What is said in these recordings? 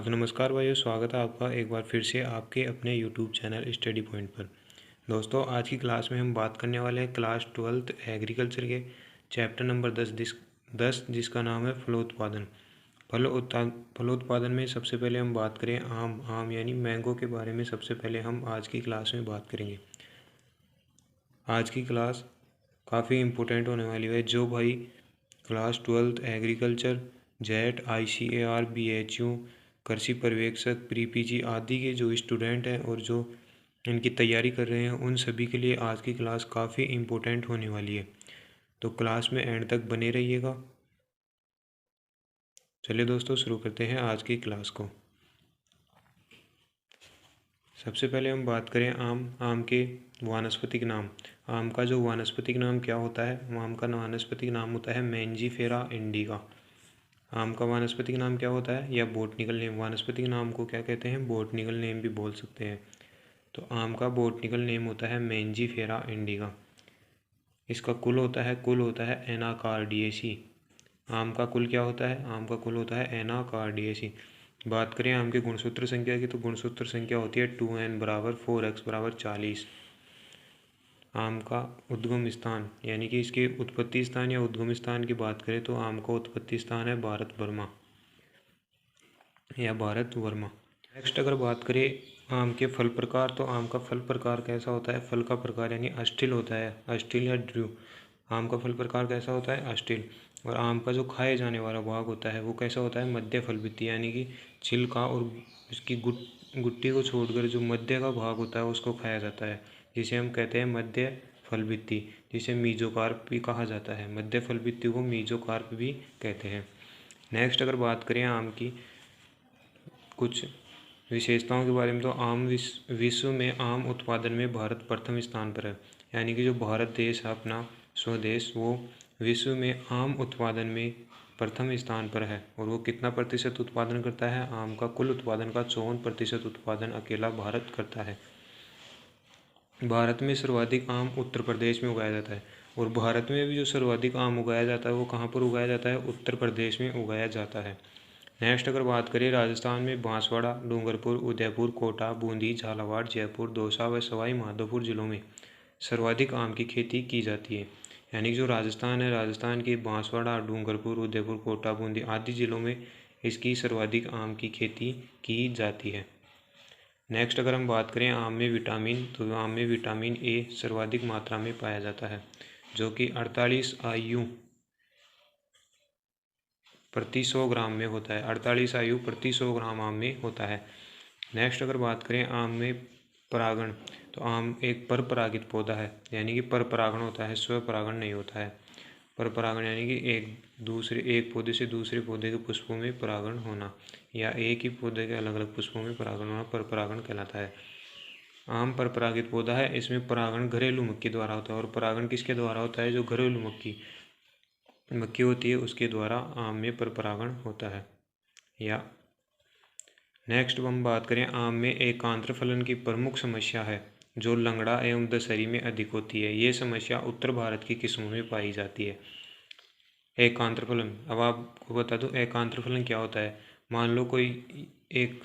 हाँ तो नमस्कार भाइयों, स्वागत है आपका एक बार फिर से आपके अपने यूट्यूब चैनल स्टडी पॉइंट पर। दोस्तों, आज की क्लास में हम बात करने वाले हैं क्लास 12th एग्रीकल्चर के चैप्टर नंबर 10 जिसका नाम है फलोत्पादन। फलोत्पादन में सबसे पहले हम बात करें आम यानी मैंगो के बारे में। सबसे पहले हम आज की क्लास में बात करेंगे। आज की क्लास काफ़ी इम्पोर्टेंट होने वाली है। जो भाई class 12th agriculture, jet, ICAR, BHU, कृषि पर्यवेक्षक, प्री PG आदि के जो स्टूडेंट हैं और जो इनकी तैयारी कर रहे हैं, उन सभी के लिए आज की क्लास काफ़ी इम्पोर्टेंट होने वाली है। तो क्लास में एंड तक बने रहिएगा। चलिए दोस्तों, शुरू करते हैं आज की क्लास को। सबसे पहले हम बात करें आम के वानस्पतिक नाम। आम का जो वानस्पतिक नाम क्या होता है? आम का वानस्पतिक नाम होता है मैंजीफेरा इंडिका। आम का वानस्पतिक नाम क्या होता है, या बोटनिकल नेम। वानस्पतिक नाम को क्या कहते हैं? बोटनिकल नेम भी बोल सकते हैं। तो आम का बोटनिकल नेम होता है मैंजीफेरा इंडिका। इसका कुल होता है एनाकार्डियेसी। आम का कुल क्या होता है? आम का कुल होता है एनाकार्डियेसी। बात करें आम के गुणसूत्र संख्या की, तो गुणसूत्र संख्या होती है 2n बराबर 4x बराबर 40। आम का उद्गम स्थान यानी कि इसके उत्पत्ति स्थान या उद्गम स्थान की बात करें, तो आम का उत्पत्ति स्थान है भारत वर्मा या भारत वर्मा। नेक्स्ट अगर बात करें आम के फल प्रकार, तो आम का फल प्रकार कैसा होता है? फल का प्रकार यानी अस्टिल होता है, अस्टिल या ड्रू। आम का फल प्रकार कैसा होता है? अस्टिल। और आम का जो खाए जाने वाला भाग होता है वो कैसा होता है? मध्य फलवृत्ति, यानी कि छिलका और इसकी गुट्टी को छोड़कर जो मध्य का भाग होता है उसको खाया जाता है, जिसे हम कहते हैं मध्य फलवृत्ति, जिसे मीजोकार्प भी कहा जाता है। मध्य फलवृत्ति को मीजोकार्प भी कहते हैं। नेक्स्ट अगर बात करें आम की कुछ विशेषताओं के बारे में, तो विश्व में आम उत्पादन में भारत प्रथम स्थान पर है। यानी कि जो भारत देश है अपना स्वदेश, वो विश्व में आम उत्पादन में प्रथम स्थान पर है। और वो कितना प्रतिशत उत्पादन करता है? आम का कुल उत्पादन का 54% उत्पादन अकेला भारत करता है। भारत में सर्वाधिक आम उत्तर प्रदेश में उगाया जाता है। और भारत में भी जो सर्वाधिक आम उगाया जाता है वो कहाँ पर उगाया जाता है? उत्तर प्रदेश में उगाया जाता है। नेक्स्ट अगर बात करें राजस्थान में बांसवाड़ा, डूंगरपुर, उदयपुर, कोटा, बूंदी, झालावाड़, जयपुर, दौसा व सवाई माधोपुर जिलों में सर्वाधिक आम की खेती की जाती है। यानी जो राजस्थान है, राजस्थान के बांसवाड़ा, डूंगरपुर, उदयपुर, कोटा, बूंदी आदि जिलों में इसकी सर्वाधिक आम की खेती की जाती है। नेक्स्ट अगर हम बात करें आम में विटामिन, तो आम में विटामिन ए सर्वाधिक मात्रा में पाया जाता है, जो कि 48 IU प्रति 100 ग्राम में होता है। 48 IU प्रति 100 ग्राम आम में होता है। नेक्स्ट अगर बात करें आम में परागण, तो आम एक पर परागित पौधा है, यानी कि पर परागण होता है, स्व परागण नहीं होता है। पर परागण यानी कि एक पौधे से दूसरे पौधे के पुष्पों में परागण होना, या एक ही पौधे के अलग अलग पुष्पों में परागण होना पर परागण कहलाता है। आम पर परागित पौधा है, इसमें परागण घरेलू मक्खी द्वारा होता है। और परागण किसके द्वारा होता है? जो घरेलू मक्खी होती है उसके द्वारा आम में पर परागण होता है। या नेक्स्ट हम बात करें आम में एकांत्र फलन की प्रमुख समस्या है, जो लंगड़ा एवं दशहरी में अधिक होती है। ये समस्या उत्तर भारत की किस्मों में पाई जाती है। एकांत्र फलन, अब आपको बता दूं एकांत्र फलन क्या होता है। मान लो कोई एक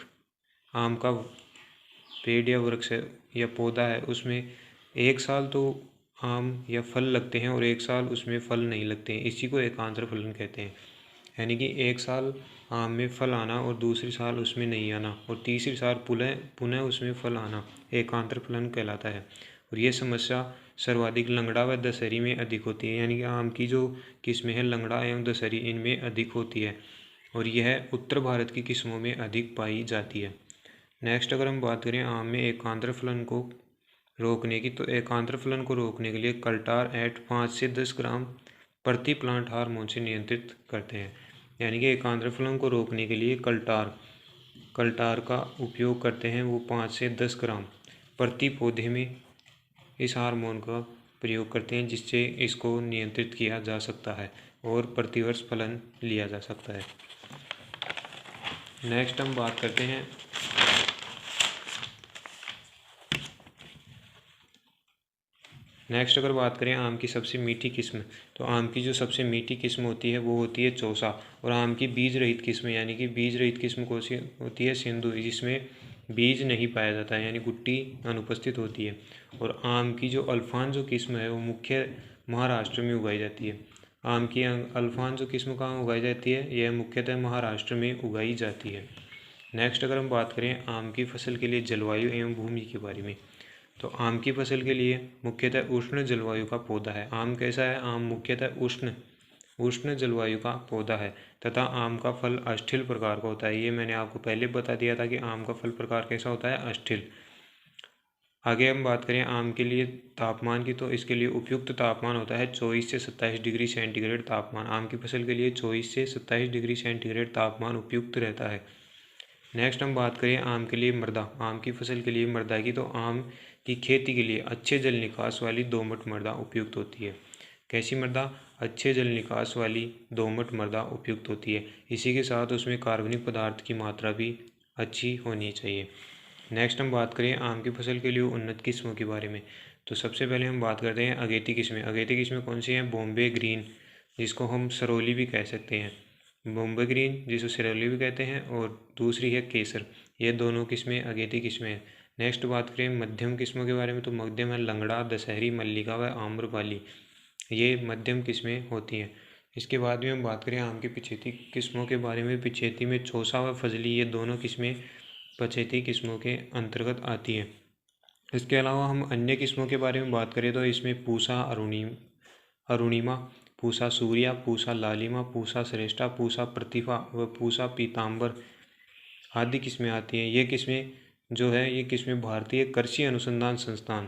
आम का पेड़ या वृक्ष या पौधा है, उसमें एक साल तो आम या फल लगते हैं और एक साल उसमें फल नहीं लगते हैं, इसी को एकांतर फलन कहते हैं। यानी कि एक साल आम में फल आना और दूसरे साल उसमें नहीं आना और तीसरे साल पुनः उसमें फल आना एकांतर फलन कहलाता है। और ये समस्या सर्वाधिक लंगड़ा व दशहरी में अधिक होती है। यानी कि आम की जो किस्में हैं लंगड़ा एवं दशहरी, इनमें अधिक होती है और यह उत्तर भारत की किस्मों में अधिक पाई जाती है। नेक्स्ट अगर हम बात करें आम में एकांतर फलन को रोकने की, तो एकांतर फलन को रोकने के लिए कल्टार एट 5 से 10 ग्राम प्रति प्लांट हार्मोन से नियंत्रित करते हैं। यानी कि एकांतर फलन को रोकने के लिए कल्टार का उपयोग करते हैं। वो 5 से 10 ग्राम प्रति पौधे में इस हार्मोन का प्रयोग करते हैं, जिससे इसको नियंत्रित किया जा सकता है और प्रतिवर्ष फलन लिया जा सकता है। नेक्स्ट हम बात करते हैं नेक्स्ट अगर बात करें आम की सबसे मीठी किस्म, तो आम की जो सबसे मीठी किस्म होती है वो होती है चौसा। और आम की बीज रहित किस्म यानी कि बीज रहित किस्म कौन सी होती है? सिंधु, जिसमें बीज नहीं पाया जाता है यानी गुट्टी अनुपस्थित होती है। और आम की जो अल्फांजो किस्म है वो मुख्य महाराष्ट्र में उगाई जाती है। आम की अल्फांजो किस्म कहाँ उगाई जाती है? यह मुख्यतः महाराष्ट्र में उगाई जाती है। नेक्स्ट अगर हम बात करें आम की फसल के लिए जलवायु एवं भूमि के बारे में, तो आम की फसल के लिए मुख्यतः उष्ण जलवायु का पौधा है। आम कैसा है? आम मुख्यतः उष्ण जलवायु का पौधा है तथा आम का फल अस्थिल प्रकार का होता है। ये मैंने आपको पहले बता दिया था कि आम का फल प्रकार कैसा होता है? अस्थिल। आगे हम बात करें आम के लिए तापमान की, तो इसके लिए उपयुक्त तापमान होता है 24 से 27 डिग्री सेंटीग्रेड तापमान। आम की फसल के लिए 24 से 27 डिग्री सेंटीग्रेड तापमान उपयुक्त रहता है। नेक्स्ट हम बात करें आम के लिए मृदा, आम की फसल के लिए मृदा की, तो आम की खेती के लिए अच्छे जल निकास वाली दोमट मृदा उपयुक्त होती है। कैसी मृदा? अच्छे जल निकास वाली दोमट मृदा उपयुक्त होती है। इसी के साथ उसमें कार्बनिक पदार्थ की मात्रा भी अच्छी होनी चाहिए। नेक्स्ट हम बात करें आम की फसल के लिए उन्नत किस्मों के बारे में, तो सबसे पहले हम बात करते हैं अगेती किस्में। अगेती किस्में कौन सी हैं? बॉम्बे ग्रीन, जिसको हम सरौली भी कह सकते हैं, बॉम्बे ग्रीन जिसे सिरौली भी कहते हैं, और दूसरी है केसर। ये दोनों किस्में अगेती किस्में हैं। नेक्स्ट बात करें मध्यम किस्मों के बारे में, तो मध्यम है लंगड़ा, दशहरी, मल्लिका व आम्रपाली। ये मध्यम किस्में होती हैं। इसके बाद में हम बात करें आम की पिछेती किस्मों के बारे में, पिछेती में चौसा व फजली, ये दोनों किस्में पछेती किस्मों के अंतर्गत आती हैं। इसके अलावा हम अन्य किस्मों के बारे में बात करें तो इसमें पूसा अरुणिमा, पूसा सूर्या, पूसा लालिमा, पूसा श्रेष्ठा, पूसा प्रतिभा व पूसा पीताम्बर आदि किस्में आती हैं। ये किस्में जो है ये किस्में भारतीय कृषि अनुसंधान संस्थान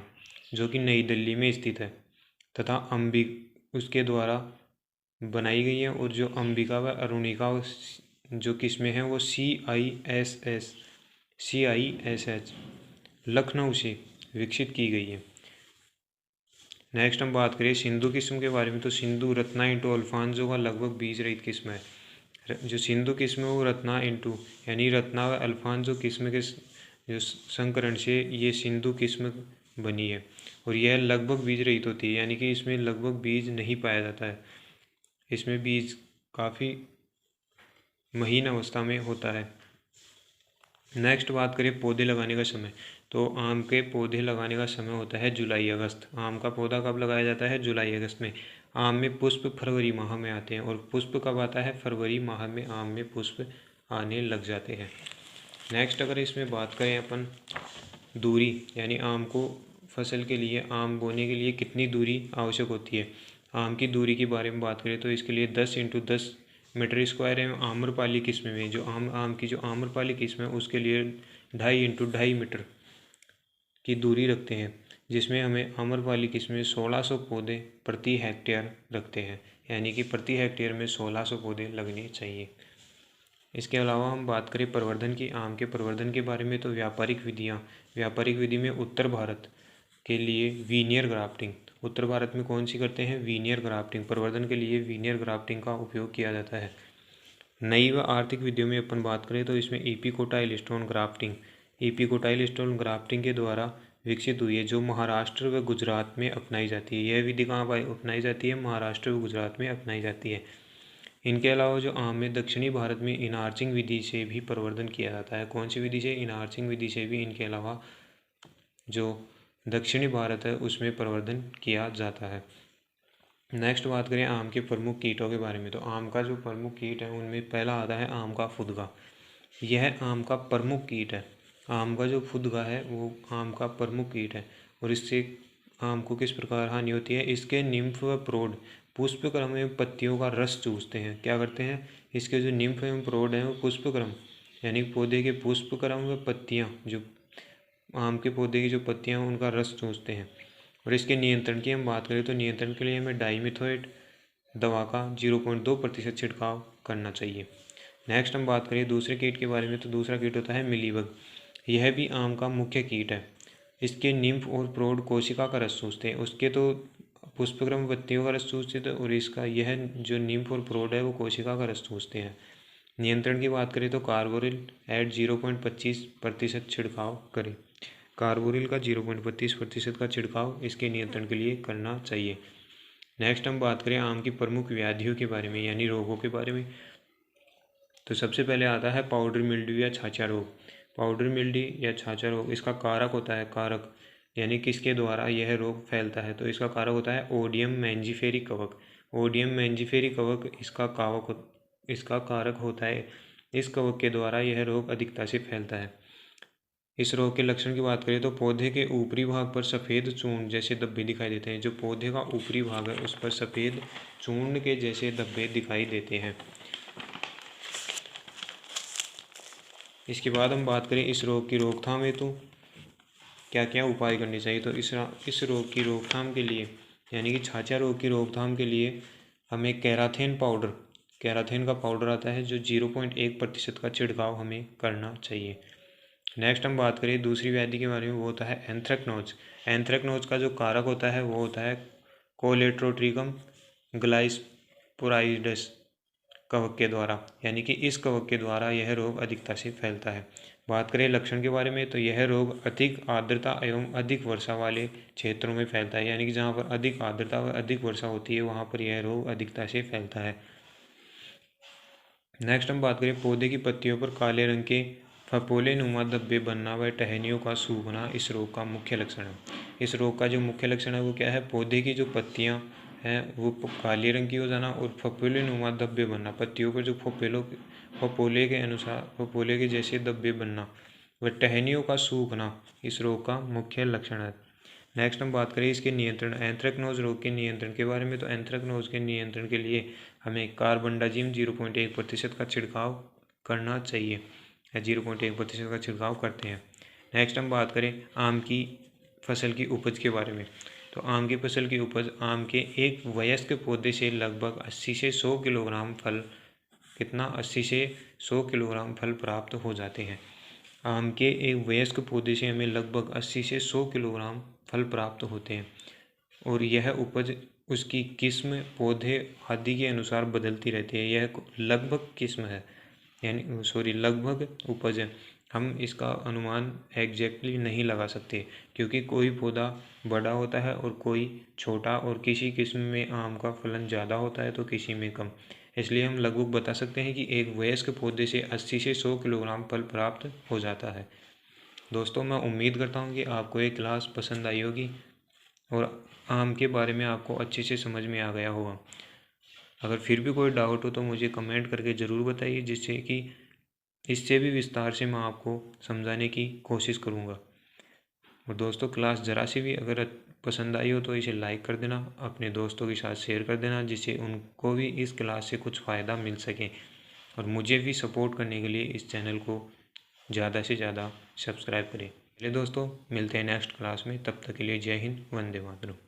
जो कि नई दिल्ली में स्थित है तथा उसके द्वारा बनाई गई हैं। और जो अंबिका व अरुणिका जो किस्में हैं वो CISH लखनऊ से विकसित की गई है। नेक्स्ट हम बात करें सिंधु किस्म के बारे में, तो सिंधु रत्ना इंटू अल्फांजो का लगभग बीज रहित किस्म है। जो सिंधु किस्म है वो रत्ना इंटू यानी रत्ना व अल्फांजो किस्म के जो संकरण से ये सिंधु किस्म बनी है। और यह लगभग बीज रहित होती है यानी कि इसमें लगभग बीज नहीं पाया जाता है। इसमें बीज काफ़ी महीन अवस्था में होता है। नेक्स्ट बात करें पौधे लगाने का समय, तो आम के पौधे लगाने का समय होता है जुलाई अगस्त। आम का पौधा कब लगाया जाता है? जुलाई अगस्त में। आम में पुष्प फरवरी माह में आते हैं। और पुष्प कब आता है? फरवरी माह में आम में पुष्प आने लग जाते हैं। नेक्स्ट अगर इसमें बात करें अपन दूरी यानी आम को फसल के लिए आम बोने के लिए कितनी दूरी आवश्यक होती है, आम की दूरी के बारे में बात करें तो इसके लिए 10 × 10 मीटर स्क्वायर है। आम्रपाली किस्म में जो आम की जो आम्रपाली किस्म है उसके लिए 2.5 × 2.5 मीटर की दूरी रखते हैं, जिसमें हमें आम्रपाली किस्म में 1600 पौधे प्रति हेक्टेयर रखते हैं यानी कि प्रति हेक्टेयर में 1600 पौधे लगने चाहिए। इसके अलावा हम बात करें प्रवर्धन की, आम के प्रवर्धन के बारे में, तो व्यापारिक विधि में उत्तर भारत के लिए वीनियर ग्राफ्टिंग, उत्तर भारत में कौन सी करते हैं? Veneer grafting. प्रवर्धन के लिए वीनियर ग्राफ्टिंग का उपयोग किया जाता है। नई व आर्थिक विधियों में अपन बात करें तो इसमें एपिकोटाइल स्टोन ग्राफ्टिंग के द्वारा विकसित हुई है, जो महाराष्ट्र व गुजरात में अपनाई जाती है। यह विधि कहाँ पर अपनाई जाती है? महाराष्ट्र व गुजरात में अपनाई जाती है। इनके अलावा जो आम में दक्षिणी भारत में इनार्चिंग विधि से भी प्रवर्धन किया जाता है। कौन सी विधि से? इनार्चिंग विधि से भी इनके अलावा जो दक्षिणी भारत है उसमें प्रवर्धन किया जाता है। नेक्स्ट बात करें आम के प्रमुख कीटों के बारे में, तो आम का जो प्रमुख कीट है उनमें पहला आता है आम का फुदगा। यह आम का प्रमुख कीट है। आम का जो फुदगा है वो आम का प्रमुख कीट है। और इससे आम को किस प्रकार हानि होती है? इसके निम्फ व प्रौढ़ पुष्पक्रम में पत्तियों का रस चूसते हैं। क्या करते हैं? इसके जो निम्फ एवं प्रौढ़ हैं वो पुष्पक्रम यानी पौधे के पुष्पक्रम व पत्तियाँ, जो आम के पौधे की जो पत्तियाँ हैं उनका रस चूसते हैं। और इसके नियंत्रण की हम बात करें तो नियंत्रण के लिए हमें डाइमिथोएट दवा का 0.2% छिड़काव करना चाहिए। नेक्स्ट हम बात करें दूसरे कीट के बारे में, तो दूसरा कीट होता है मिलीबग। यह भी आम का मुख्य कीट है। इसके निम्फ और प्रौढ़ कोशिका का रस चूसते हैं। उसके तो पुष्पक्रम पत्तियों का रस चूसते थे और इसका यह जो निम्फ और प्रौढ़ है वो कोशिका का रस चूसते हैं। नियंत्रण की बात करें तो कार्बोरिल एट 0.25% छिड़काव करें। कार्बोरिल का 0.32% का छिड़काव इसके नियंत्रण के लिए करना चाहिए। नेक्स्ट हम बात करें आम की प्रमुख व्याधियों के बारे में, यानी रोगों के बारे में। तो सबसे पहले आता है पाउडर मिल्ड्यू या छाछा रोग। पाउडर मिल्ड्यू या छाछा रोग, इसका कारक होता है, कारक यानी किसके द्वारा यह रोग फैलता है, तो इसका कारक होता है ओडियम मैंजिफेरी कवक। ओडियम मैंजिफेरी कवक इसका कारक होता है। इस कवक के द्वारा यह रोग अधिकता से फैलता है। इस रोग के लक्षण की बात करें तो पौधे के ऊपरी भाग पर सफ़ेद चूर्ण जैसे धब्बे दिखाई देते हैं। जो पौधे का ऊपरी भाग है उस पर सफ़ेद चूर्ण के जैसे धब्बे दिखाई देते हैं। इसके बाद हम बात करें इस रोग की रोकथाम हेतु क्या क्या उपाय करने चाहिए। तो इस रोग की रोकथाम के लिए, यानी कि छाछा रोग की रोकथाम के लिए हमें कैराथेन का पाउडर आता है जो 0.1% का छिड़काव हमें करना चाहिए। नेक्स्ट हम बात करें दूसरी व्याधि के बारे में, वो होता है एंथ्रेक्नोज। एंथ्रेक्नोज का जो कारक होता है वो होता है कोलेट्रोट्रिकम ग्लाइस्पोराइडस कवक के द्वारा, यानी कि इस कवक के द्वारा यह रोग अधिकता से फैलता है। बात करें लक्षण के बारे में तो यह रोग अधिक आर्द्रता एवं अधिक वर्षा वाले क्षेत्रों में फैलता है, यानी कि जहाँ पर अधिक आर्द्रता व अधिक वर्षा होती है वहाँ पर यह रोग अधिकता से फैलता है। नेक्स्ट हम बात करें पौधे की पत्तियों पर काले रंग के फफोले नुमा धब्बे बनना व टहनियों का सूखना इस रोग का मुख्य लक्षण है। इस रोग का जो मुख्य लक्षण है वो क्या है, पौधे की जो पत्तियां हैं वो काले रंग की हो जाना और फफोले नुमा धब्बे बनना, पत्तियों पर जो फफोले के जैसे धब्बे बनना व टहनियों का सूखना इस रोग का मुख्य लक्षण है। नेक्स्ट हम बात करें इसके नियंत्रण, एंथ्रेक्नोज रोग के नियंत्रण के बारे में। तो एंथ्रेक्नोज के नियंत्रण के लिए हमें कार्बनडाजिम 0.1% का छिड़काव करना चाहिए, या 0.1% का छिड़काव करते हैं। नेक्स्ट हम बात करें आम की फसल की उपज के बारे में। तो आम की फसल की उपज, आम के एक वयस्क पौधे से लगभग 80 से 100 किलोग्राम फल 80 से 100 किलोग्राम फल प्राप्त हो जाते हैं। आम के एक वयस्क पौधे से हमें लगभग 80 से 100 किलोग्राम फल प्राप्त होते हैं और यह उपज उसकी किस्म, पौधे आदि के अनुसार बदलती रहती है। यह लगभग किस्म है, लगभग उपज है। हम इसका अनुमान एग्जैक्टली नहीं लगा सकते क्योंकि कोई पौधा बड़ा होता है और कोई छोटा, और किसी किस्म में आम का फलन ज़्यादा होता है तो किसी में कम। इसलिए हम लगभग बता सकते हैं कि एक वयस्क पौधे से 80 से 100 किलोग्राम फल प्राप्त हो जाता है। दोस्तों, मैं उम्मीद करता हूँ कि आपको ये क्लास पसंद आई होगी और आम के बारे में आपको अच्छे से समझ में आ गया होगा। अगर फिर भी कोई डाउट हो तो मुझे कमेंट करके ज़रूर बताइए, जिससे कि इससे भी विस्तार से मैं आपको समझाने की कोशिश करूँगा। और दोस्तों, क्लास ज़रा सी भी अगर पसंद आई हो तो इसे लाइक कर देना, अपने दोस्तों के साथ शेयर कर देना, जिससे उनको भी इस क्लास से कुछ फ़ायदा मिल सके। और मुझे भी सपोर्ट करने के लिए इस चैनल को ज़्यादा से ज़्यादा सब्सक्राइब करें। चलिए दोस्तों, मिलते हैं नेक्स्ट क्लास में। तब तक के लिए जय हिंद, वंदे मातरम।